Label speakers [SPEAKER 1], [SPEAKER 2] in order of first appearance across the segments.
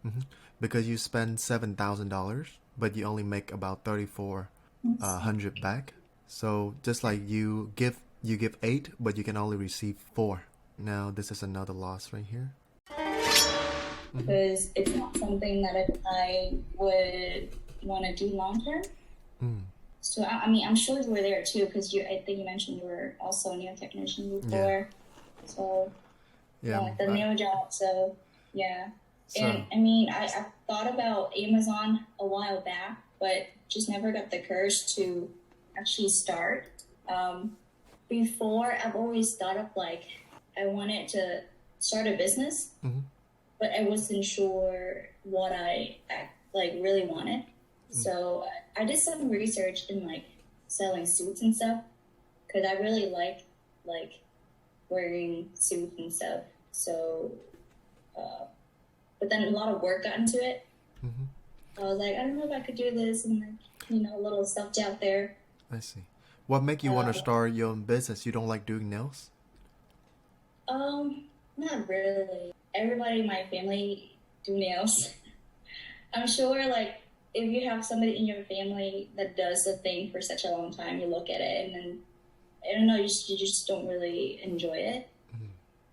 [SPEAKER 1] Hmm. Because you spend $7,000, but you only make about 3,400 back. So just like you give eight, but you can only receive four. Now this is another loss right here. Hmm.
[SPEAKER 2] because it's not something that I would want to do long term.
[SPEAKER 1] Mm.
[SPEAKER 2] So I mean, I'm sure you were there too, because I think you mentioned you were also a nail technician
[SPEAKER 1] Yeah,
[SPEAKER 2] before. So
[SPEAKER 1] yeah.
[SPEAKER 2] like the nail job. So yeah,
[SPEAKER 1] So
[SPEAKER 2] and I mean, I thought about Amazon a while back, but just never got the courage to actually start. Um, Before, I've always thought of like I wanted to start a business,
[SPEAKER 1] mhm.
[SPEAKER 2] but I wasn't sure what I like really wanted. So I did some research in like selling suits and stuff because I really like wearing suits and stuff. So, uh, but then a lot of work got into it.
[SPEAKER 1] Hmm.
[SPEAKER 2] I was like, I don't know if I could do this, and like a little self doubt there.
[SPEAKER 1] I see. What make you want to
[SPEAKER 2] Uh,
[SPEAKER 1] start your own business? You don't like doing nails?
[SPEAKER 2] Not really. Everybody in my family do nails. I'm sure, like, if you have somebody in your family that does the thing for such a long time, you look at it and then I don't know, you just don't really enjoy it.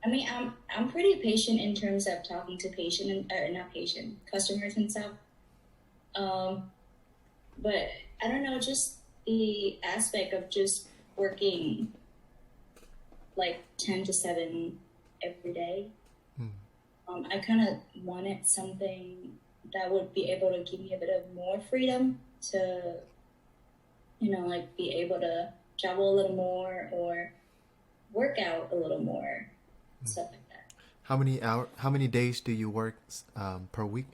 [SPEAKER 2] I mean, I'm pretty patient in terms of talking to patient and not patient customers and stuff. Um, but I don't know, just the aspect of just working like 10 to 7 every day.
[SPEAKER 1] Mm.
[SPEAKER 2] I kind of wanted something that would be able to give me a bit of more freedom to, like be able to travel a little more or work out a little more, stuff like that.
[SPEAKER 1] How many days do you work per week?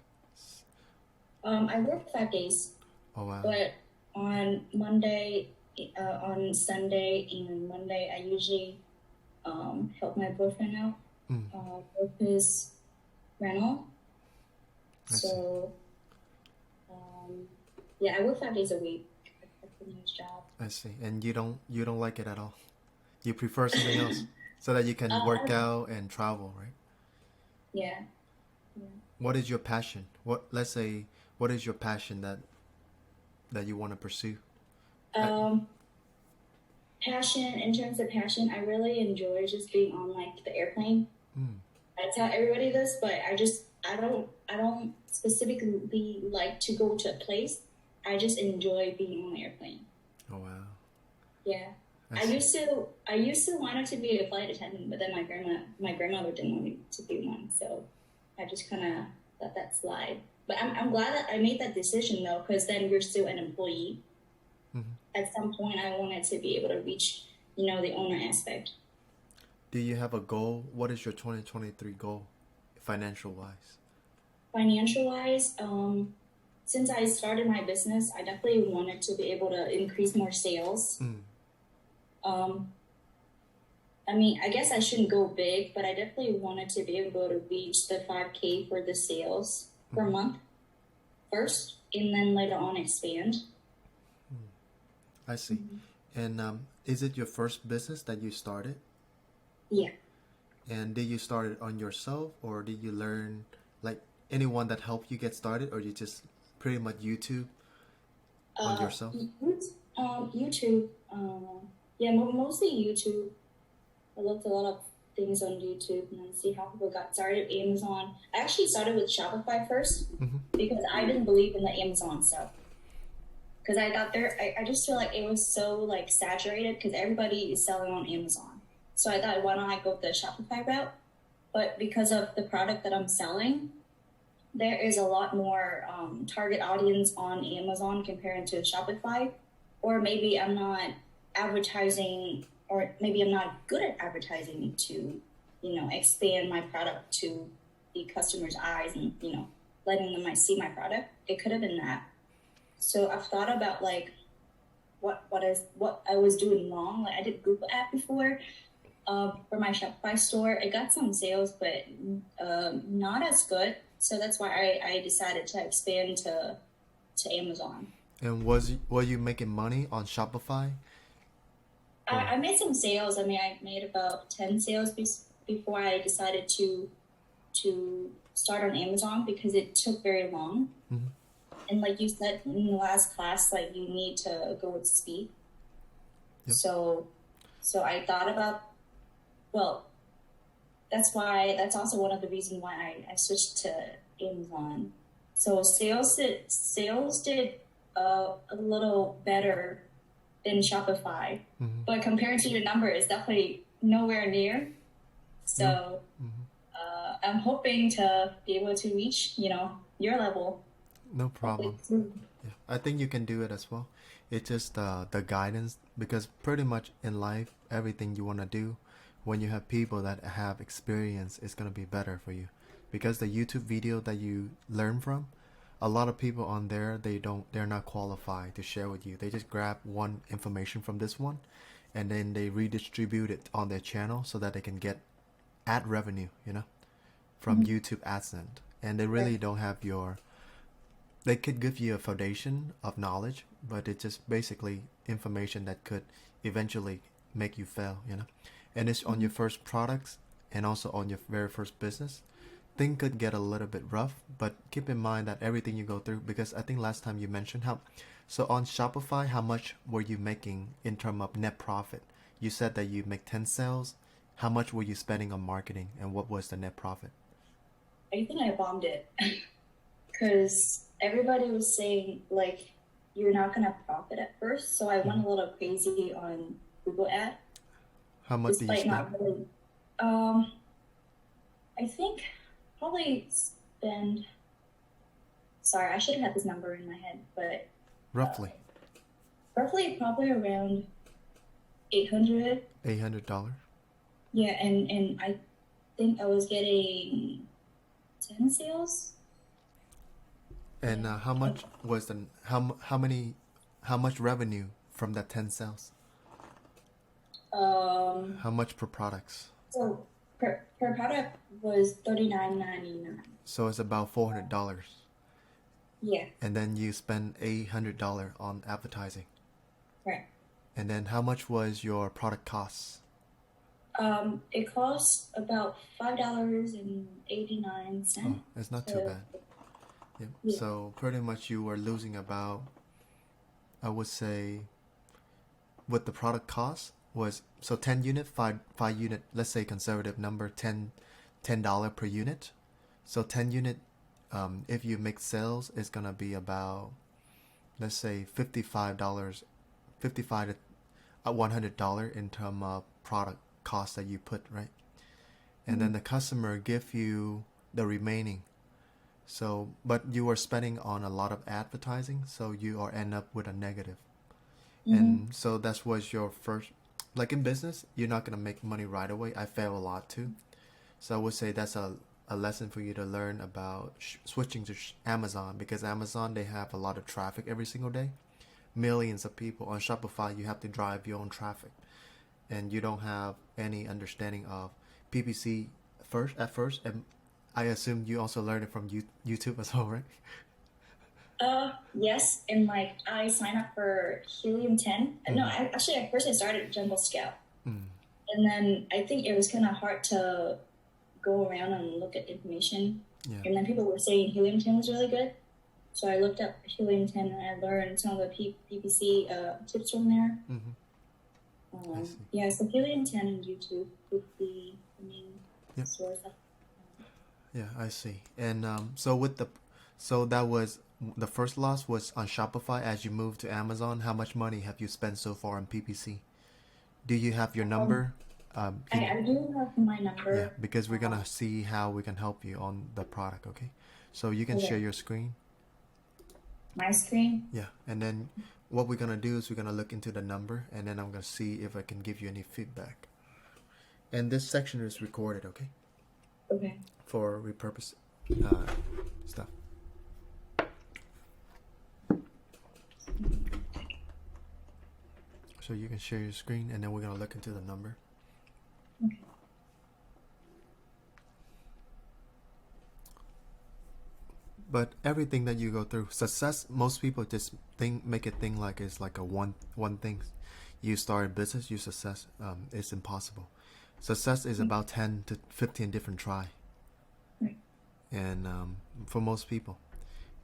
[SPEAKER 2] I work 5 days,
[SPEAKER 1] Oh wow.
[SPEAKER 2] but on Monday, on Sunday, and Monday, I usually help my boyfriend out
[SPEAKER 1] Mm.
[SPEAKER 2] with his rental.
[SPEAKER 1] I see.
[SPEAKER 2] So, um, yeah, I work 5 days a week at the news job.
[SPEAKER 1] I see. And you don't like it at all. You prefer something else so that you can work
[SPEAKER 2] Uh,
[SPEAKER 1] out and travel, right?
[SPEAKER 2] yeah, yeah.
[SPEAKER 1] What is your passion? Let's say what is your passion that you want to pursue? I,
[SPEAKER 2] Um, Passion, in terms of passion, I really enjoy just being on like the airplane.
[SPEAKER 1] mm.
[SPEAKER 2] That's how everybody does, but I don't specifically like to go to a place. I just enjoy being on the airplane.
[SPEAKER 1] Oh wow.
[SPEAKER 2] Yeah.
[SPEAKER 1] I
[SPEAKER 2] I
[SPEAKER 1] see.
[SPEAKER 2] used to I used to want to be a flight attendant, but then my grandmother didn't want me to be one, so I just kind of let that slide. But I'm glad that I made that decision though, because then you're still an employee.
[SPEAKER 1] Hmm.
[SPEAKER 2] At some point, I wanted to be able to reach, the owner aspect.
[SPEAKER 1] Do you have a goal? What is your 2023 goal, financial wise?
[SPEAKER 2] Financial wise, since I started my business, I definitely wanted to be able to increase more sales.
[SPEAKER 1] Mm.
[SPEAKER 2] Um, I mean, I guess I shouldn't go big, but I definitely wanted to be able to reach the 5K for the sales per
[SPEAKER 1] Mm-hmm.
[SPEAKER 2] month first, and then later on expand.
[SPEAKER 1] I see.
[SPEAKER 2] Mhm.
[SPEAKER 1] And is it your first business that you started?
[SPEAKER 2] Yeah.
[SPEAKER 1] And did you start it on yourself, or did you learn like anyone that helped you get started, or you just pretty much YouTube on
[SPEAKER 2] Uh,
[SPEAKER 1] yourself?
[SPEAKER 2] YouTube. Yeah, mostly YouTube. I looked a lot of things on YouTube and then see how people got started. Amazon. I actually started with Shopify first
[SPEAKER 1] Mm-hmm.
[SPEAKER 2] because I didn't believe in the Amazon stuff. Because I got there, I just feel like it was so like saturated because everybody is selling on Amazon. So I thought, why don't I go the Shopify route? But because of the product that I'm selling, there is a lot more target audience on Amazon compared to Shopify. Or maybe I'm not advertising, or maybe I'm not good at advertising to, expand my product to the customer's eyes and, letting them see my product. It could have been that. So I've thought about like what I was doing wrong. Like I did Google Ad before for my Shopify store. I got some sales, but not as good. So that's why I decided to expand to Amazon.
[SPEAKER 1] And were you making money on Shopify? Or
[SPEAKER 2] I made some sales. I mean, I made about 10 sales before I decided to start on Amazon because it took very long.
[SPEAKER 1] Mm-hmm.
[SPEAKER 2] And like you said in the last class, like you need to go with speed.
[SPEAKER 1] Yep.
[SPEAKER 2] So I thought about, well, that's also one of the reasons why I switched to Amazon. So sales did a little better than Shopify,
[SPEAKER 1] Mm-hmm.
[SPEAKER 2] but compared to your number, it's definitely nowhere near.
[SPEAKER 1] No.
[SPEAKER 2] So
[SPEAKER 1] Mm-hmm.
[SPEAKER 2] I'm hoping to be able to reach, your level.
[SPEAKER 1] No
[SPEAKER 2] Hopefully
[SPEAKER 1] problem.
[SPEAKER 2] soon.
[SPEAKER 1] Yeah, I think you can do it as well. It's just the guidance, because pretty much in life, everything you want to do, when you have people that have experience, it's gonna be better for you. Because the YouTube video that you learn from, a lot of people on there, they're not qualified to share with you. They just grab one information from this one, and then they redistribute it on their channel so that they can get ad revenue, from
[SPEAKER 2] Mhm.
[SPEAKER 1] YouTube AdSense, and they
[SPEAKER 2] Right.
[SPEAKER 1] really don't have your. They could give you a foundation of knowledge, but it's just basically information that could eventually make you fail. And it's on your
[SPEAKER 2] Mhm.
[SPEAKER 1] first products and also on your very first business. Thing could get a little bit rough, but keep in mind that everything you go through, because I think last time you mentioned how, so on Shopify, how much were you making in terms of net profit? You said that you make 10 sales. How much were you spending on marketing, and what was the net profit?
[SPEAKER 2] I think I bombed it because everybody was saying like you're not gonna profit at first. So I
[SPEAKER 1] Mhm.
[SPEAKER 2] went a little crazy on Google ad,
[SPEAKER 1] How much did you
[SPEAKER 2] despite
[SPEAKER 1] spend?
[SPEAKER 2] not really. Um, I think probably spend. Sorry, I should have had this number in my head, but uh,
[SPEAKER 1] Roughly
[SPEAKER 2] roughly probably around 800.
[SPEAKER 1] $800.
[SPEAKER 2] Yeah, and I think I was getting 10 sales.
[SPEAKER 1] And
[SPEAKER 2] Yeah.
[SPEAKER 1] how much was the how many how much revenue from that 10 sales?
[SPEAKER 2] Um,
[SPEAKER 1] How much per products?
[SPEAKER 2] so per product was 39.99.
[SPEAKER 1] So it's about $400,
[SPEAKER 2] Yeah,
[SPEAKER 1] and then you spend $800 on advertising.
[SPEAKER 2] right.
[SPEAKER 1] And then how much was your product costs?
[SPEAKER 2] It costs about $5.89
[SPEAKER 1] Oh, it's not too
[SPEAKER 2] to,
[SPEAKER 1] bad. Yep.
[SPEAKER 2] yeah.
[SPEAKER 1] So pretty much you were losing about, I would say, what the product cost was. So 10 unit, 5 unit, let's say conservative number, $10 per unit. So 10 unit, if you make sales, it's gonna be about, let's say, $55, 55 to $100 in term of product cost that you put, right? And then
[SPEAKER 2] Mhm.
[SPEAKER 1] the customer give you the remaining. So, but you are spending on a lot of advertising, so you are end up with a negative.
[SPEAKER 2] Mhm.
[SPEAKER 1] And so that's was your first, like in business, you're not gonna make money right away. I fail a lot too. So I would say that's a lesson for you to learn about switching to Amazon, because Amazon, they have a lot of traffic every single day. Millions of people. On Shopify, you have to drive your own traffic, and you don't have any understanding of PPC first at first. And I assume you also learned it from YouTube as well, right?
[SPEAKER 2] Yes, and like I signed up for Helium 10. No,
[SPEAKER 1] Mm-hmm.
[SPEAKER 2] actually at first I started Jungle Scout.
[SPEAKER 1] Mm.
[SPEAKER 2] And then I think it was kind of hard to go around and look at information.
[SPEAKER 1] Yeah.
[SPEAKER 2] And then people were saying Helium 10 was really good. So I looked up Helium 10 and I learned some of the PPC tips from there.
[SPEAKER 1] Mm-hmm. I see.
[SPEAKER 2] Yeah, so Helium 10 and YouTube would be the main
[SPEAKER 1] Yep.
[SPEAKER 2] source of.
[SPEAKER 1] Yeah, I see. And so that was the first loss was on Shopify. As you move to Amazon, how much money have you spent so far on PPC? Do you have your
[SPEAKER 2] Um,
[SPEAKER 1] number? Can you?
[SPEAKER 2] I do have my
[SPEAKER 1] Yeah,
[SPEAKER 2] number.
[SPEAKER 1] because we're
[SPEAKER 2] Uh,
[SPEAKER 1] gonna see how we can help you on the product. Okay, so you can share
[SPEAKER 2] okay,
[SPEAKER 1] your screen.
[SPEAKER 2] my screen.
[SPEAKER 1] Yeah, and then what we're gonna do is we're gonna look into the number, and then I'm gonna see if I can give you any feedback. And this section is recorded, okay,
[SPEAKER 2] Okay.
[SPEAKER 1] for repurpose uh, stuff. So you can share your screen, and then we're gonna look into the number.
[SPEAKER 2] Okay.
[SPEAKER 1] But everything that you go through, success, most people just make it think like it's like a one thing. You start a business, you success. It's impossible. Success is about 10 to 15 different try.
[SPEAKER 2] Right.
[SPEAKER 1] and for most people.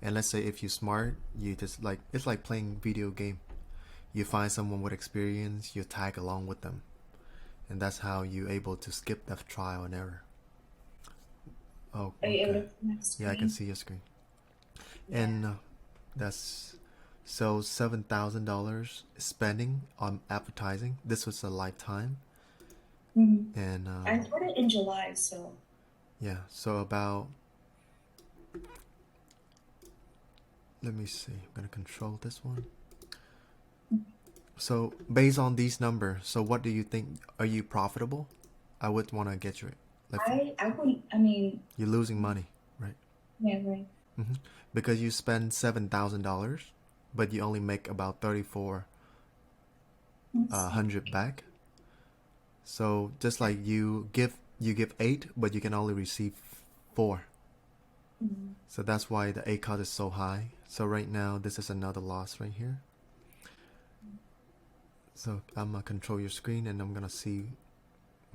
[SPEAKER 1] And let's say if you're smart, you just like it's like playing video game. You find someone with experience, you tag along with them, and that's how you're able to skip that trial and error. Oh,
[SPEAKER 2] Are you able
[SPEAKER 1] okay.
[SPEAKER 2] to see my screen?
[SPEAKER 1] Yeah, I can see your screen.
[SPEAKER 2] Yeah.
[SPEAKER 1] And that's so $7,000 spending on advertising. This was a lifetime, and
[SPEAKER 2] I started in July, so
[SPEAKER 1] yeah. So about let me see. I'm gonna control this one. So based on these numbers, so what do you think? Are you profitable? I would want to get your like
[SPEAKER 2] I wouldn't. I mean,
[SPEAKER 1] you're losing money, right?
[SPEAKER 2] yeah, right.
[SPEAKER 1] Because you spend $7,000, but you only make about 3,400 back. So just like you give 8, but you can only receive 4. So that's why the A cost is so high. So right now this is another loss right here. So I'm gonna control your screen and I'm gonna see.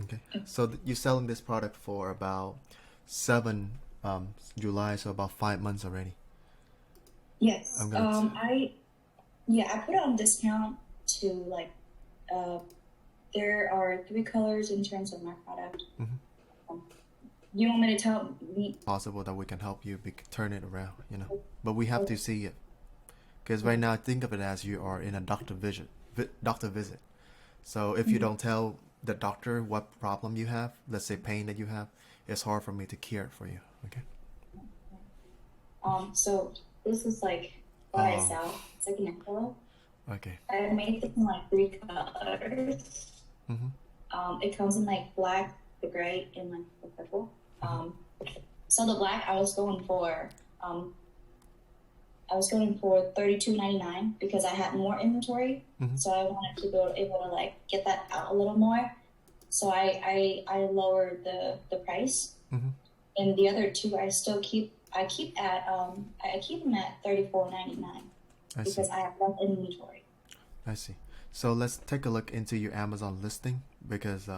[SPEAKER 1] Okay. So you're selling this product for about 7 July, so about 5 months already.
[SPEAKER 2] Yes.
[SPEAKER 1] I'm gonna
[SPEAKER 2] I put it on discount to like there are 3 colors in terms of my product. You want me to tell me?
[SPEAKER 1] possible that we can help you turn it around, but we have to see it because right now think of it as you are in a doctor visit. So if you don't tell the doctor what problem you have, let's say pain that you have, it's hard for me to cure it for you. Okay.
[SPEAKER 2] So this is like what I sell. It's like an envelope.
[SPEAKER 1] Okay.
[SPEAKER 2] I made it in like 3 colors. It comes in like black, the gray, and like the purple. So the black I was going for $32.99 because I had more inventory. So I wanted to be able to like get that out a little more. So I lowered the price. And the other 2 I keep them at $34.99 because I have less inventory.
[SPEAKER 1] I see. So let's take a look into your Amazon listing because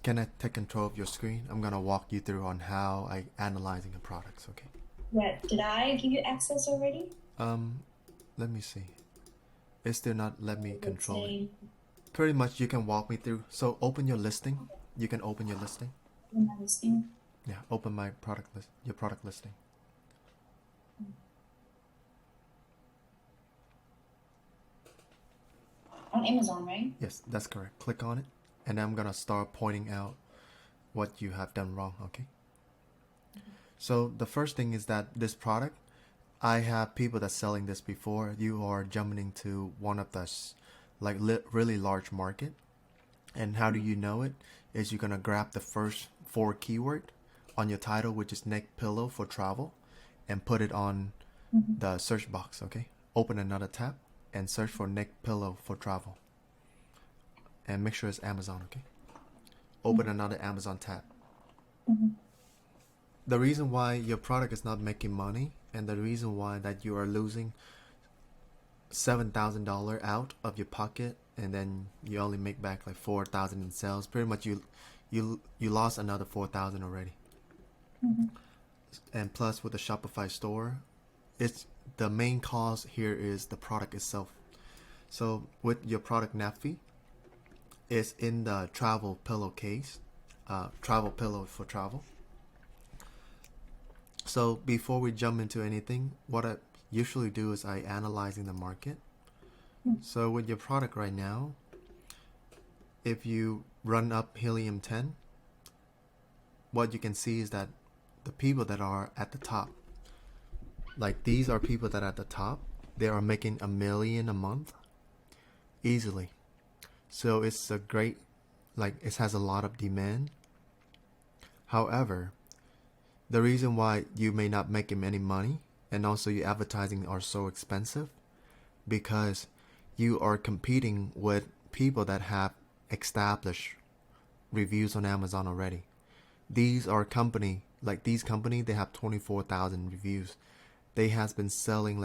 [SPEAKER 1] can I take control of your screen? I'm gonna walk you through on how I analyzing the products. Okay.
[SPEAKER 2] Yeah, did I give you access already?
[SPEAKER 1] Let me see. It's still not let me control it.
[SPEAKER 2] Say,
[SPEAKER 1] Pretty much you can walk me through. So open your listing. You can open your listing.
[SPEAKER 2] am I listening?
[SPEAKER 1] Yeah, open my product list. Your product listing.
[SPEAKER 2] On Amazon, right?
[SPEAKER 1] Yes, that's correct. Click on it, and I'm gonna start pointing out what you have done wrong. Okay. So the first thing is that this product, I have people that's selling this before. You are jumping into one of the really large market, and how do you know it? Is you're gonna grab the first 4 keyword on your title, which is neck pillow for travel, and put it on the search box. Okay. Open another tab and search for neck pillow for travel, and make sure it's Amazon. Okay. Open another Amazon tab. The reason why your product is not making money and the reason why that you are losing $7,000 out of your pocket and then you only make back like 4,000 in sales, pretty much you lost another 4,000 already. And plus with the Shopify store, it's the main cause here is the product itself. So with your product nav fee, it's in the travel pillow case, travel pillow for travel. So before we jump into anything, what I usually do is I analyzing the market. So with your product right now, if you run up Helium 10, what you can see is that the people that are at the top, like these are people that are at the top, they are making $1 million a month easily. So it's a great, like it has a lot of demand. However, the reason why you may not make any money and also your advertising are so expensive because you are competing with people that have established reviews on Amazon already. These are these company, they have 24,000 reviews. They have been selling,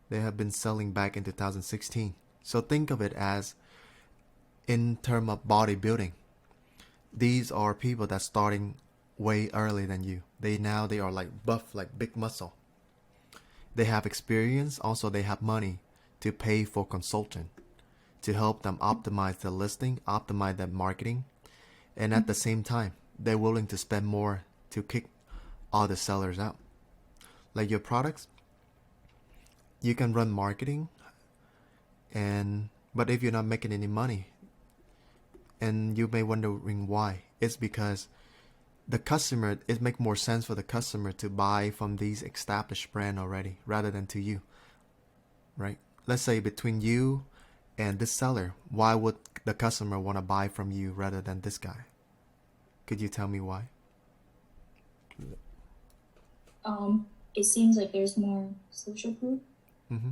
[SPEAKER 1] they have been selling back in 2016. So think of it as in terms of bodybuilding. These are people that starting way early than you. They are like buff, like big muscle. They have experience. Also, they have money to pay for consultant to help them optimize their listing, optimize their marketing, and at the same time, they're willing to spend more to kick all the sellers out. Like your products, you can run marketing, and but if you're not making any money, and you may wondering why, it's because the customer, it make more sense for the customer to buy from these established brand already rather than to you, right? Let's say between you and this seller, why would the customer want to buy from you rather than this guy? Could you tell me why?
[SPEAKER 2] It seems like there's more social proof.
[SPEAKER 1] Mm-hmm.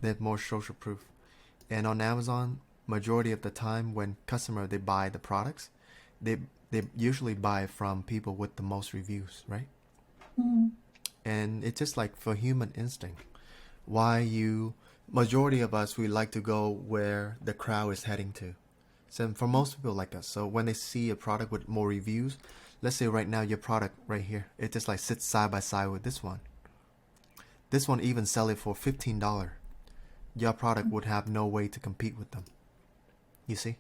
[SPEAKER 1] They have more social proof. And on Amazon, majority of the time when customer they buy the products, they usually buy from people with the most reviews, right?
[SPEAKER 2] Mm-hmm.
[SPEAKER 1] And it's just like for human instinct. Majority of us, we like to go where the crowd is heading to. So for most people like us, so when they see a product with more reviews, let's say right now your product right here, it just like sits side by side with this one. This one even sell it for $15. Your product would have no way to compete with them. You see?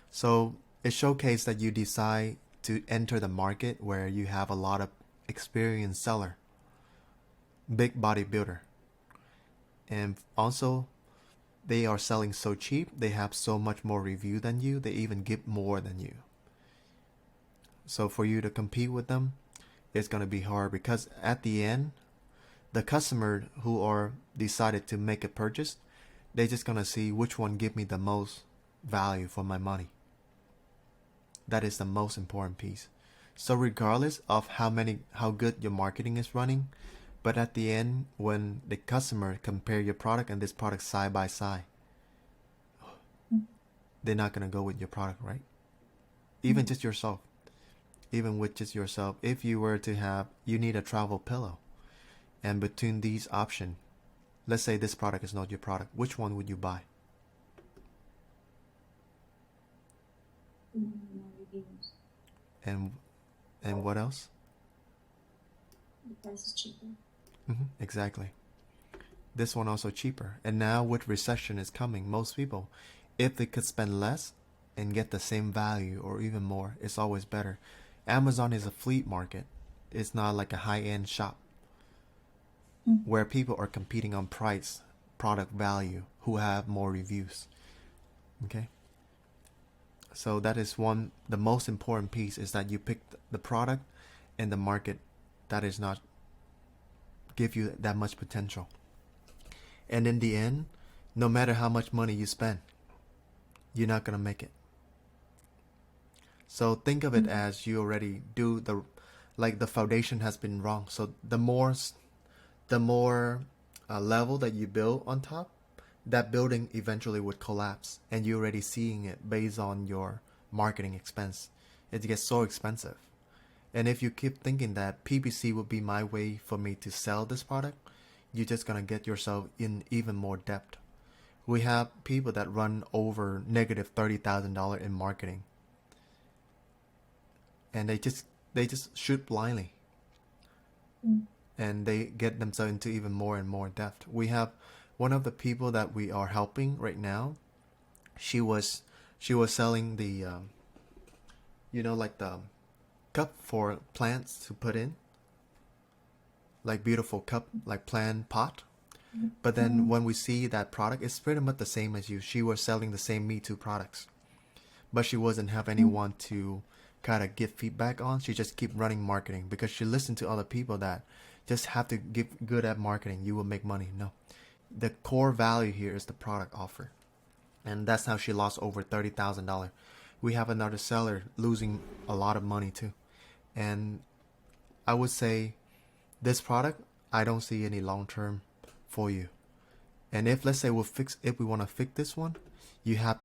[SPEAKER 1] So it showcases that you decide to enter the market where you have a lot of experienced seller, big bodybuilder. And also, they are selling so cheap, they have so much more review than you, they even give more than you. So for you to compete with them, it's going to be hard because at the end, the customer who are decided to make a purchase, they're just going to see which one give me the most value for my money. That is the most important piece. So regardless of how good your marketing is running, but at the end, when the customer compare your product and this product side by side, they're not going to go with your product, right? Even just yourself. Even with just yourself, if you were to have, you need a travel pillow. And between these options, let's say this product is not your product, which one would you buy?
[SPEAKER 2] Reviews.
[SPEAKER 1] And what else?
[SPEAKER 2] The price is cheaper.
[SPEAKER 1] Exactly. This one also cheaper. And now with recession is coming, most people, if they could spend less and get the same value or even more, it's always better. Amazon is a fleet market. It's not like a high-end shop where people are competing on price, product value, who have more reviews. Okay? So that is the most important piece is that you pick the product and the market that is not give you that much potential. And in the end, no matter how much money you spend, you're not going to make it. So think of it as you already do the foundation has been wrong. So the more level that you build on top, that building eventually would collapse, and you're already seeing it based on your marketing expense. It gets so expensive. And if you keep thinking that PPC would be my way for me to sell this product, you're just going to get yourself in even more debt. We have people that run over negative $30,000 in marketing. And they just shoot blindly. And they get themselves into even more and more debt. We have one of the people that we are helping right now. She was selling the like the cup for plants to put in, like beautiful cup, like plant pot. But then when we see that product, it's pretty much the same as you. She was selling the same Me Too products, but she wasn't have anyone to kind of give feedback on. She just keep running marketing because she listened to other people that just have to get good at marketing. You will make money. No, the core value here is the product offer, and that's how she lost over $30,000. We have another seller losing a lot of money too, and I would say this product, I don't see any long term for you. And if let's say if we want to fix this one, you have